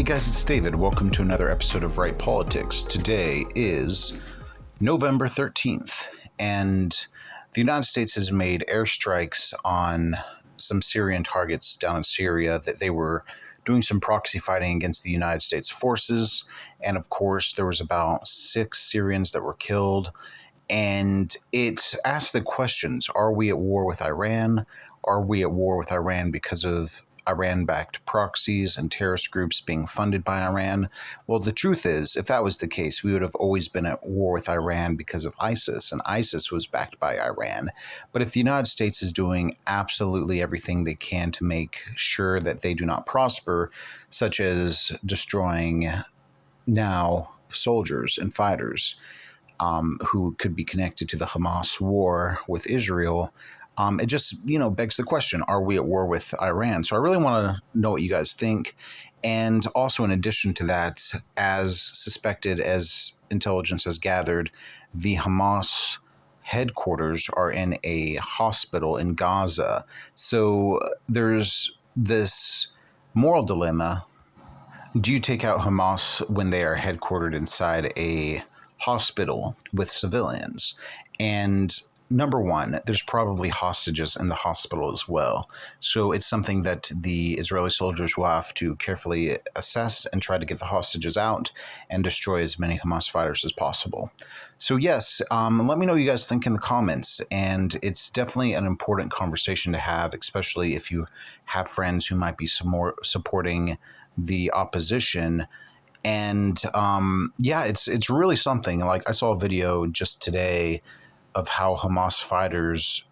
guys, it's David. Welcome to another episode of Right Politics. Today is November 13th, and the United States has made airstrikes on some Syrian targets down in Syria that they were doing some proxy fighting against the United States forces. And of course, there was about 6 Syrians that were killed. And it asked the questions, are we at war with Iran? Are we at war with Iran because of Iran-backed proxies and terrorist groups being funded by Iran? Well, the truth is, if that was the case, we would have always been at war with Iran because of ISIS, and ISIS was backed by Iran. But if the United States is doing absolutely everything they can to make sure that they do not prosper, such as destroying now soldiers and fighters who could be connected to the Hamas war with Israel, it just, begs the question, are we at war with Iran? So I really want to know what you guys think. And also, in addition to that, as suspected, as intelligence has gathered, the Hamas headquarters are in a hospital in Gaza. So there's this moral dilemma. Do you take out Hamas when they are headquartered inside a hospital with civilians? And number one, there's probably hostages in the hospital as well. So it's something that the Israeli soldiers will have to carefully assess and try to get the hostages out and destroy as many Hamas fighters as possible. So yes, let me know what you guys think in the comments. And it's definitely an important conversation to have, especially if you have friends who might be some more supporting the opposition. And it's really something. Like, I saw a video just today of how Hamas fighters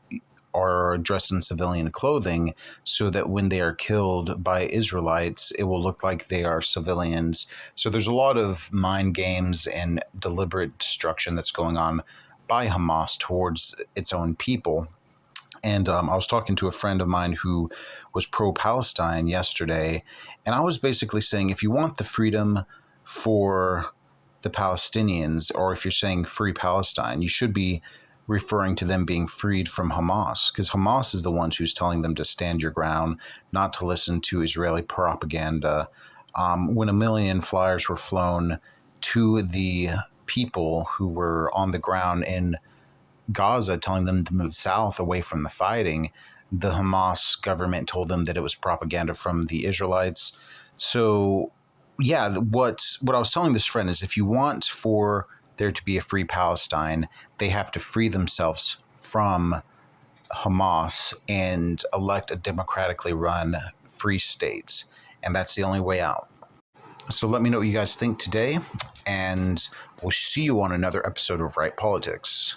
are dressed in civilian clothing so that when they are killed by Israelites, it will look like they are civilians. So there's a lot of mind games and deliberate destruction that's going on by Hamas towards its own people. And I was talking to a friend of mine who was pro-Palestine yesterday, and I was basically saying, if you want the freedom for the Palestinians, or if you're saying free Palestine, you should be referring to them being freed from Hamas, because Hamas is the ones who's telling them to stand your ground, not to listen to Israeli propaganda. When 1 million flyers were flown to the people who were on the ground in Gaza, telling them to move south away from the fighting, the Hamas government told them that it was propaganda from the Israelites. So yeah, what I was telling this friend is, if you want for there to be a free Palestine, they have to free themselves from Hamas and elect a democratically run free state. And that's the only way out. So let me know what you guys think today, and we'll see you on another episode of Right Politics.